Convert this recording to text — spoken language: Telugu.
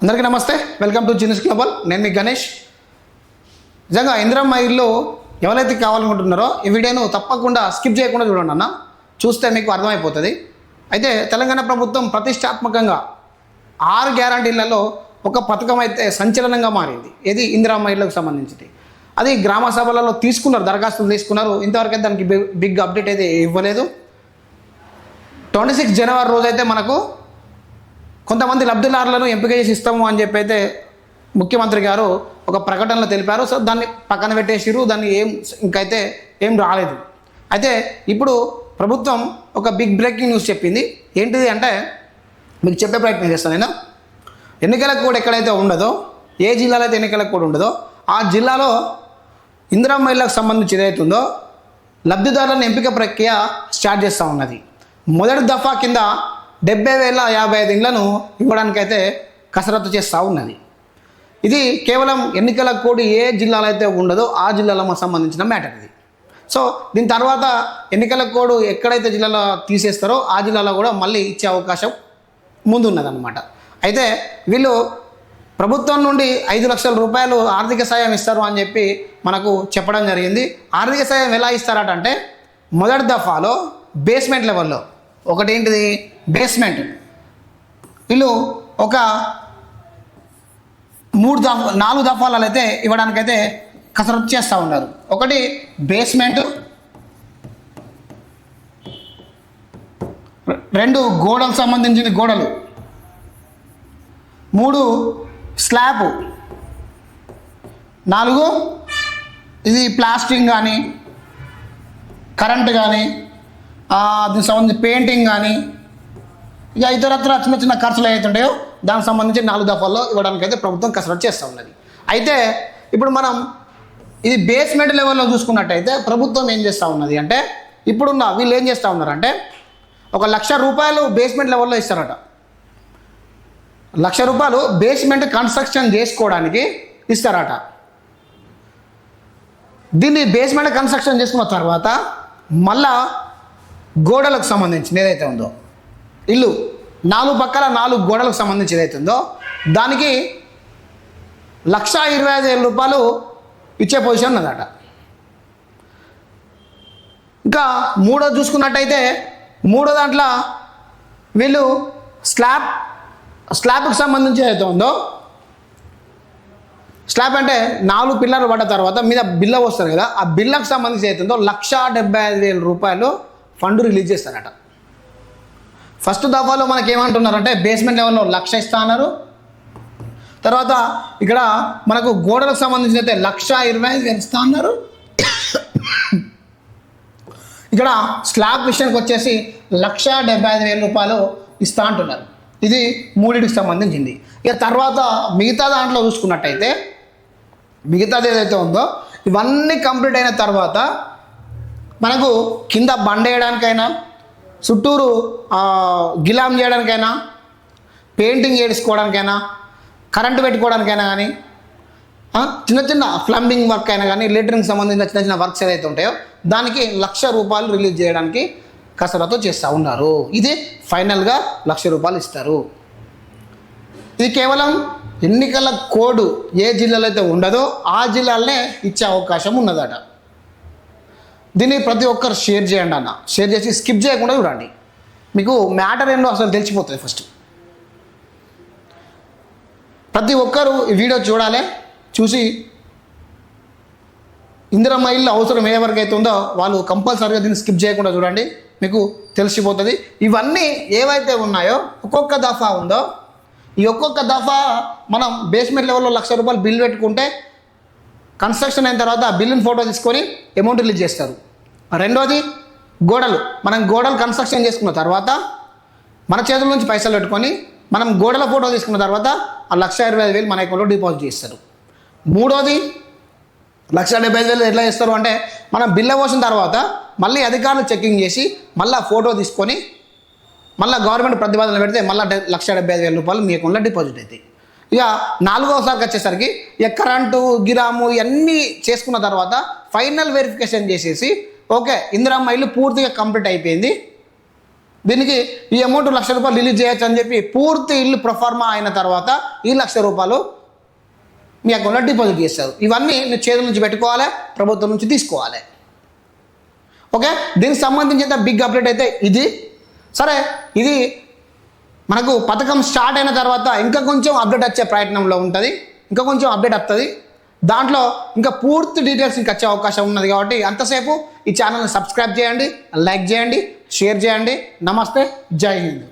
అందరికీ నమస్తే, వెల్కమ్ టు జీనియస్ గ్లోబల్. నేను మీ గణేష్. నిజంగా ఇందిరమ్మ ఇల్లు ఎవరైతే కావాలనుకుంటున్నారో ఈ వీడియోను తప్పకుండా స్కిప్ చేయకుండా చూడండి అన్న, చూస్తే మీకు అర్థమైపోతుంది. అయితే తెలంగాణ ప్రభుత్వం ప్రతిష్టాత్మకంగా 6 గ్యారంటీలలో ఒక పథకం అయితే సంచలనంగా మారింది. ఇది ఇందిరమ్మ ఇళ్ళకు సంబంధించింది. అది గ్రామ సభలలో తీసుకున్నారు, దరఖాస్తులు తీసుకున్నారు. ఇంతవరకు అయితే దానికి బిగ్ అప్డేట్ అయితే ఇవ్వలేదు. 26 జనవరి రోజైతే మనకు కొంతమంది లబ్ధిదారులను ఎంపిక చేసి ఇస్తాము అని చెప్పి అయితే ముఖ్యమంత్రి గారు ఒక ప్రకటనలో తెలిపారు. సో దాన్ని పక్కన పెట్టేసిరు, దాన్ని ఇంకైతే ఏం రాలేదు. అయితే ఇప్పుడు ప్రభుత్వం ఒక బిగ్ బ్రేకింగ్ న్యూస్ చెప్పింది. ఏంటిది అంటే మీకు చెప్పే ప్రయత్నం చేస్తాను నేను. ఎన్నికల కోడ్ ఎక్కడైతే ఉండదో, ఏ జిల్లాలో అయితే ఎన్నికల కోడ్ ఉండదో ఆ జిల్లాలో ఇందిరమ్మ ఇళ్ళకు సంబంధించి ఏదైతుందో లబ్ధిదారులను ఎంపిక ప్రక్రియ స్టార్ట్ చేస్తూ ఉన్నది. మొదటి దఫా కింద 70,055 ఇండ్లను ఇవ్వడానికైతే కసరత్తు చేస్తూ ఉన్నది. ఇది కేవలం ఎన్నికల కోడ్ ఏ జిల్లాలో అయితే ఉండదో ఆ జిల్లాలకు సంబంధించిన మ్యాటర్ ఇది. సో దీని తర్వాత ఎన్నికల కోడ్ ఎక్కడైతే జిల్లాలో తీసేస్తారో ఆ జిల్లాలో కూడా మళ్ళీ ఇచ్చే అవకాశం ముందున్నదన్నమాట. అయితే వీళ్ళు ప్రభుత్వం నుండి 5 లక్షల రూపాయలు ఆర్థిక సాయం ఇస్తారు అని చెప్పి మనకు చెప్పడం జరిగింది. ఆర్థిక సాయం ఎలా ఇస్తారట అంటే మొదటి దఫాలో బేస్మెంట్ లెవెల్లో ఒకటి ఏంటిది బేస్మెంట్ వీళ్ళు ఒక 4 దఫాలలో అయితే ఇవ్వడానికైతే కసరత్తు చేస్తూ ఉన్నారు. ఒకటి బేస్మెంట్, 2 గోడలకు సంబంధించిన గోడలు, 3 స్లాబ్, 4 ఇది ప్లాస్టింగ్ కానీ కరెంట్ కానీ దీనికి సంబంధించి పెయింటింగ్ కానీ ఇక ఇతరత్ర చిన్న చిన్న ఖర్చులు అవుతుంటాయో దానికి సంబంధించి 4 దఫాల్లో ఇవ్వడానికైతే ప్రభుత్వం కసరత్తు చేస్తూ ఉన్నది. అయితే ఇప్పుడు మనం ఇది బేస్మెంట్ లెవెల్లో చూసుకున్నట్టయితే ప్రభుత్వం ఏం చేస్తూ ఉన్నది అంటే ఇప్పుడున్న వీళ్ళు ఏం చేస్తూ ఉన్నారంటే 1,00,000 రూపాయలు బేస్మెంట్ లెవెల్లో ఇస్తారట. 1,00,000 రూపాయలు బేస్మెంట్ కన్స్ట్రక్షన్ చేసుకోవడానికి ఇస్తారట. దీన్ని బేస్మెంట్ కన్స్ట్రక్షన్ చేసుకున్న తర్వాత మళ్ళా గోడలకు సంబంధించిన ఏదైతే ఉందో ఇల్లు 4 పక్కల 4 గోడలకు సంబంధించి ఏదైతే ఉందో దానికి 1,25,000 రూపాయలు ఇచ్చే పొజిషన్ ఉన్నదట. ఇంకా మూడోది చూసుకున్నట్టయితే మూడో దాంట్లో వీళ్ళు స్లాబ్కి సంబంధించి ఏదైతే ఉందో స్లాబ్ అంటే 4 పిల్లర్లు పడ్డ తర్వాత మీద బిల్ల వస్తారు కదా, ఆ బిల్లకు సంబంధించి అవుతుందో 1,75,000 రూపాయలు ఫండ్ రిలీజ్ చేస్తారట. ఫస్ట్ దఫాలో మనకి ఏమంటున్నారంటే బేస్మెంట్ లెవెల్లో 1,00,000 ఇస్తా అన్నారు. తర్వాత ఇక్కడ మనకు గోడలకు సంబంధించి అయితే 1,25,000 ఇస్తా అన్నారు. ఇక్కడ స్లాబ్ విషయానికి వచ్చేసి 1,75,000 రూపాయలు ఇస్తా అంటున్నారు. ఇది మూడింటికి సంబంధించింది. ఇక తర్వాత మిగతా దాంట్లో చూసుకున్నట్టయితే మిగతాది ఏదైతే ఉందో ఇవన్నీ కంప్లీట్ అయిన తర్వాత మనకు కింద బండ వేయడానికైనా చుట్టూరు గిలాం చేయడానికైనా పెయింటింగ్ చేసుకోవడానికైనా కరెంటు పెట్టుకోవడానికైనా కానీ చిన్న చిన్న ప్లంబింగ్ వర్క్ అయినా కానీ లెటరింగ్ సంబంధించిన చిన్న చిన్న వర్క్స్ ఏదైతే ఉంటాయో దానికి 1,00,000 రూపాయలు రిలీజ్ చేయడానికి కసరత్తు చేస్తూ ఉన్నారు. ఇది ఫైనల్గా 1,00,000 రూపాయలు ఇస్తారు. ఇది కేవలం ఎన్నికల కోడ్ ఏ జిల్లాలో అయితే ఉండదో ఆ జిల్లాలనే ఇచ్చే అవకాశం ఉన్నదట. దీన్ని ప్రతి ఒక్కరు షేర్ చేయండి అన్న, షేర్ చేసి స్కిప్ చేయకుండా చూడండి, మీకు మ్యాటర్ ఏంటో అసలు తెలిసిపోతుంది. ఫస్ట్ ప్రతి ఒక్కరు ఈ వీడియో చూడాలి, చూసి ఇందిరమ్మ ఇల్లు అవసరం ఏ వరకు అయితే ఉందో వాళ్ళు కంపల్సరీగా దీన్ని స్కిప్ చేయకుండా చూడండి, మీకు తెలిసిపోతుంది. ఇవన్నీ ఏవైతే ఉన్నాయో ఒక్కొక్క దఫా ఉందో ఈ ఒక్కొక్క దఫా మనం బేస్మెంట్ లెవెల్లో 1,00,000 రూపాయలు బిల్ పెట్టుకుంటే కన్స్ట్రక్షన్ అయిన తర్వాత ఆ బిల్లుని ఫోటో తీసుకొని అమౌంట్ రిలీజ్ చేస్తారు. రెండోది గోడలు, మనం గోడలు కన్స్ట్రక్షన్ చేసుకున్న తర్వాత మన చేతుల నుంచి పైసలు పెట్టుకొని మనం గోడల ఫోటో తీసుకున్న తర్వాత ఆ 1,25,000 మన అకౌంట్లో డిపాజిట్ చేస్తారు. మూడోది 1,75,000 ఎట్లా చేస్తారు అంటే మనం బిల్లు పోసిన తర్వాత మళ్ళీ అధికారులు చెక్కింగ్ చేసి మళ్ళీ ఫోటో తీసుకొని మళ్ళీ గవర్నమెంట్ ప్రతిపాదన పెడితే మళ్ళీ 1,75,000 రూపాయలు మీ అకౌంట్లో డిపాజిట్ అవుతాయి. ఇక 4వసారికి వచ్చేసరికి ఇక కరెంటు గిరాము ఇవన్నీ చేసుకున్న తర్వాత ఫైనల్ వెరిఫికేషన్ చేసేసి ఓకే ఇందిరమ్మ ఇల్లు పూర్తిగా కంప్లీట్ అయిపోయింది, దీనికి ఈ అమౌంట్ ₹1,00,000 రిలీజ్ చేయొచ్చు అని చెప్పి పూర్తి ఇల్లు ప్రొఫార్మా అయిన తర్వాత ఈ ₹1,00,000 మీ అకౌంట్లో డిపాజిట్ చేస్తారు. ఇవన్నీ మీరు చేతుల నుంచి పెట్టుకోవాలి, ప్రభుత్వం నుంచి తీసుకోవాలి. ఓకే, దీనికి సంబంధించిన బిగ్ అప్డేట్ అయితే ఇది. సరే, ఇది మనకు పథకం స్టార్ట్ అయిన తర్వాత ఇంకా కొంచెం అప్డేట్ వచ్చే ప్రయత్నంలో ఉంటుంది, ఇంకా కొంచెం అప్డేట్ వస్తుంది. దాంట్లో ఇంకా పూర్తి డీటెయిల్స్ ఇంకా వచ్చే అవకాశం ఉన్నది. కాబట్టి అంతసేపు ఈ ఛానల్ని సబ్స్క్రైబ్ చేయండి, లైక్ చేయండి, షేర్ చేయండి. నమస్తే, జై హింద్.